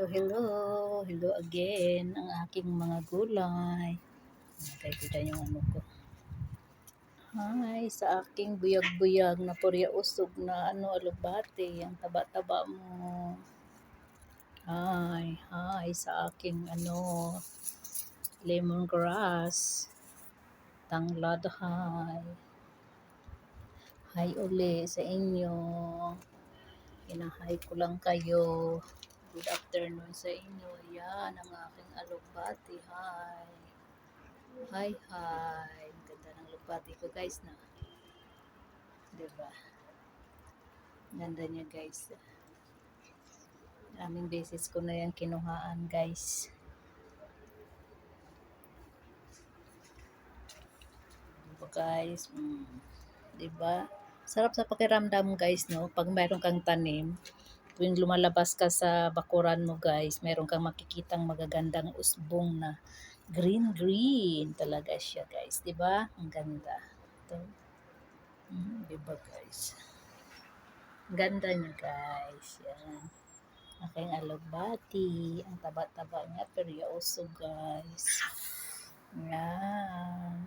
Hello, hello again ang aking mga gulay. Nakikita yung ano ko. Hi, sa aking buyag-buyag na purya usog na alubate, ang taba-taba mo. Hi, sa aking lemongrass, tanglad, hi. Hi uli sa inyo. Hinahay ko lang kayo. Good afternoon sa inyo. Yan ang aking alubate. Hi. Hi, hi. Ang ganda ng lupati ko, guys, na. Diba? Ganda niya, guys. Aming beses ko na yan kinuhaan, guys. Diba, guys? Diba? Sarap sa pakiramdam, guys, no? Pag mayroon kang tanim, tuwing lumalabas ka sa bakuran mo, guys, mayroon kang makikitang magagandang usbong na green talaga siya, guys. Diba? Ang ganda. Ito. Diba, guys? Ganda niya, guys. Yan. Aking alubati. Ang taba-taba niya, pero yauso, guys. Yan.